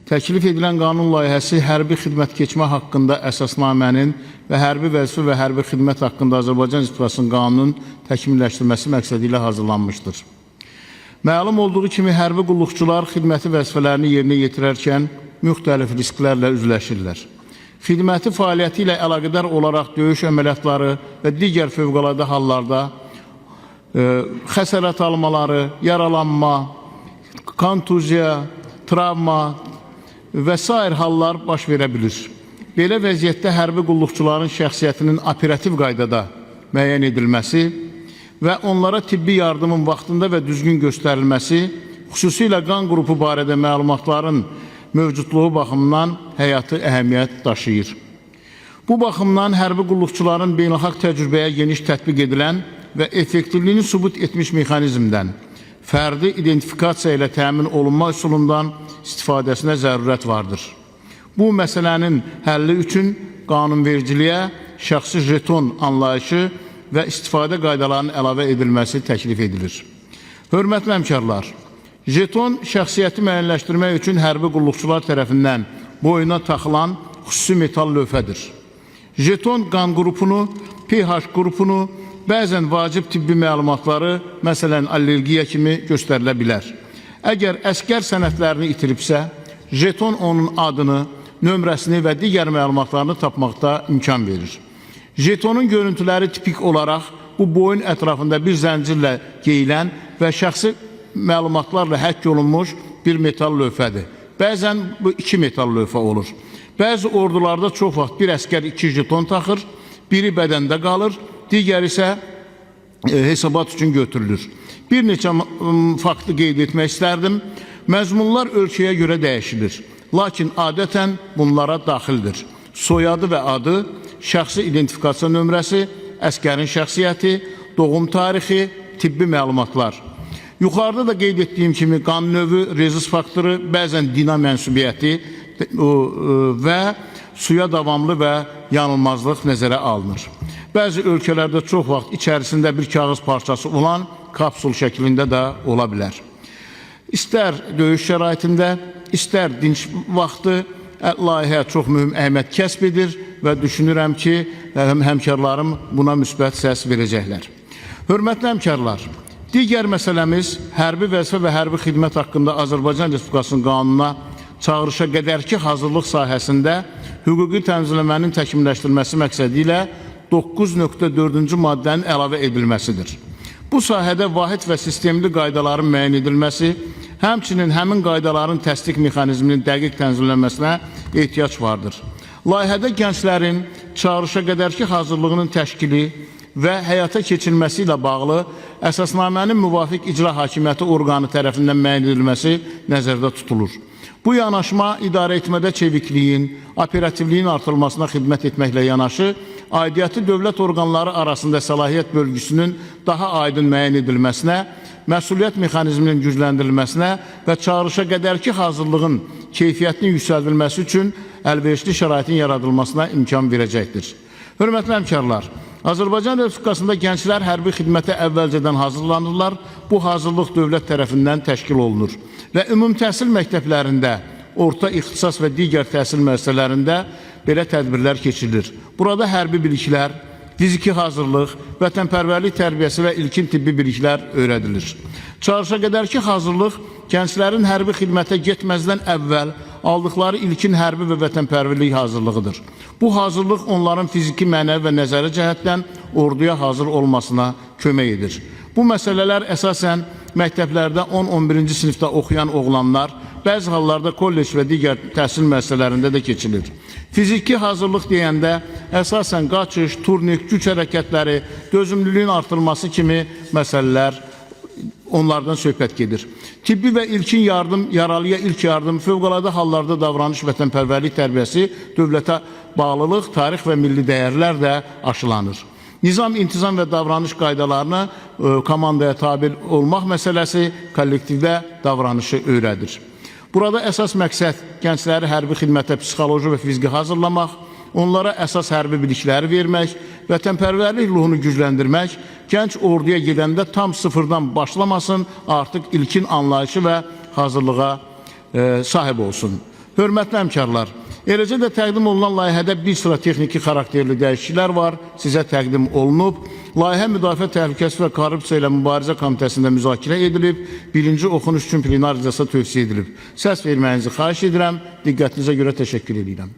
Təklif edilən qanun layihəsi hərbi xidmət keçmə haqqında əsasnamənin və hərbi vəzifə və hərbi xidmət haqqında Azərbaycan Respublikasının qanunun təkmilləşdirilməsi məqsədi ilə hazırlanmışdır. Məlum olduğu kimi, hərbi qulluqçular xidməti vəzifələrini yerinə yetirərkən müxtəlif risklərlə üzləşirlər. Xidməti fəaliyyəti ilə əlaqədar olaraq döyüş əməliyyatları və digər fövqəladə hallarda xəsarət almaları, yaralanma, kontuziya, travma və s. hallar baş verə bilir. Belə vəziyyətdə hərbi qulluqçuların şəxsiyyətinin operativ qaydada müəyyən edilməsi və onlara tibbi yardımın vaxtında və düzgün göstərilməsi, xüsusilə qan qrupu barədə məlumatların mövcudluğu baxımından həyati əhəmiyyət daşıyır. Bu baxımdan hərbi qulluqçuların beynəlxalq təcrübəyə geniş tətbiq edilən və effektivliyini sübut etmiş mexanizmdən, fərdi identifikasiya ilə təmin olunma üsulundan istifadəsinə zərurət vardır. Bu məsələnin həlli üçün qanunvericiliyə şəxsi jeton anlayışı və istifadə qaydalarının əlavə edilməsi təklif edilir. Hörmətli həmkarlar, jeton şəxsiyyəti müəyyənləşdirmək üçün hərbi qulluqçular tərəfindən boyuna taxılan xüsusi metal lövhədir. Jeton qan qrupunu, pH qrupunu, bəzən vacib tibbi məlumatları, məsələn, allergiya kimi göstərilə bilər. Əgər əskər sənədlərini itiribsə, jeton onun adını, nömrəsini və digər məlumatlarını tapmaqda imkan verir. Jetonun görüntüləri tipik olaraq bu boyun ətrafında bir zəncirlə geyilən və şəxsi məlumatlarla həkk olunmuş bir metal lövhədir. Bəzən bu iki metal lövhə olur. Bəzi ordularda çox vaxt bir əskər iki jeton taxır, biri bədəndə qalır, digər isə hesabat üçün götürülür. Bir neçə faktı qeyd etmək istərdim. Məzmunlar ölkəyə görə dəyişilir, lakin adətən bunlara daxildir. Soyadı və adı, şəxsi identifikasiya nömrəsi, əskərin şəxsiyyəti, doğum tarixi, tibbi məlumatlar. Yuxarıda da qeyd etdiyim kimi qan növü, rezis faktoru, bəzən dina mənsubiyyəti və suya davamlı və yanılmazlıq nəzərə alınır. Bəzi ölkələrdə çox vaxt içərisində bir kağız parçası olan kapsul şəklində də ola bilər. İstər döyüş şəraitində, istər dinç vaxtı layihə çox mühüm əhəmiyyət kəsb edir və düşünürəm ki, həmkarlarım buna müsbət səs verəcəklər. Hörmətli həmkarlar, digər məsələmiz hərbi vəzifə və hərbi xidmət haqqında Azərbaycan Respublikasının qanununa çağırışa qədərki hazırlıq sahəsində hüquqi tənzimləmənin təkmilləşdirilməsi məqsədi ilə 9.4-cü maddənin əlavə edilməsidir. Bu sahədə vahid və sistemli qaydaların müəyyən edilməsi, həmçinin həmin qaydaların təsdiq mexanizminin dəqiq tənzimlənməsinə ehtiyac vardır. Layihədə gənclərin çağırışa qədərki hazırlığının təşkili və həyata keçirilməsi ilə bağlı əsasnamənin müvafiq icra hakimiyyəti orqanı tərəfindən müəyyən edilməsi nəzərdə tutulur. Bu yanaşma idarə etmədə çevikliyin, operativliyin artırılmasına xidmət etməklə yanaşı, aidiyyatı dövlət orqanları arasında səlahiyyət bölgüsünün daha aydın müəyyən edilməsinə, məsuliyyət mexanizminin gücləndirilməsinə və çağırışa qədərki hazırlığın keyfiyyətinin yüksəldilməsi üçün əlverişli şəraitin yaradılmasına imkan verəcəkdir. Hörmətli həmkarlar, Azərbaycan Respublikasında gənclər hərbi xidmətə əvvəlcədən hazırlanırlar, bu hazırlıq dövlət tərəfindən təşkil olunur və ümumi təhsil məktəblərində, orta ixtisas və digər təhsil müəssisələrində belə tədbirlər keçirilir. Burada hərbi biliklər, fiziki hazırlıq, vətənpərvərlik tərbiyəsi və ilkin tibbi biliklər öyrədilir. Çağırışa qədərki hazırlıq gənclərin hərbi xidmətə getməzdən əvvəl aldıqları ilkin hərbi və vətənpərvərlik hazırlığıdır. Bu hazırlıq onların fiziki, mənəvi və nəzəri cəhətdən orduya hazır olmasına kömək edir. Bu məsələlər əsasən məktəblərdə 10-11-ci sinifdə oxuyan oğlanlar, bəzi hallarda kollec və digər təhsil müəssisələrində də keçilir. Fiziki hazırlıq deyəndə əsasən qaçış, turnik, güc hərəkətləri, dözümlülüyün artırılması kimi məsələlər onlardan söhbət gedir. Tibbi və ilkin yardım, yaralıya ilk yardım, fövqəladə hallarda davranış vətənpərvərlik tərbiyəsi, dövlətə bağlılıq, tarix və milli dəyərlər də aşılanır. Nizam, intizam və davranış qaydalarına komandaya tabi olmaq məsələsi kollektivdə davranışı öyrədir. Burada əsas məqsəd gəncləri hərbi xidmətə psixoloji və fiziki hazırlamaq, onlara əsas hərbi bilikləri vermək, vətənpərvərlik ruhunu gücləndirmək, gənc orduya gedəndə tam sıfırdan başlamasın, artıq ilkin anlayışı və hazırlığa sahib olsun. Hörmətli həmkarlar, eləcə də təqdim olunan layihədə bir sıra texniki xarakterli dəyişikliklər var, sizə təqdim olunub. Layihə Müdafiə Təhlükəsi və Korrupsiya ilə Mübarizə Komitəsində müzakirə edilib, birinci oxunuş üçün plenar iclasa tövsiyə edilib. Səs verməyinizi xahiş edirəm, diqqətinizə görə təşəkkür edirəm.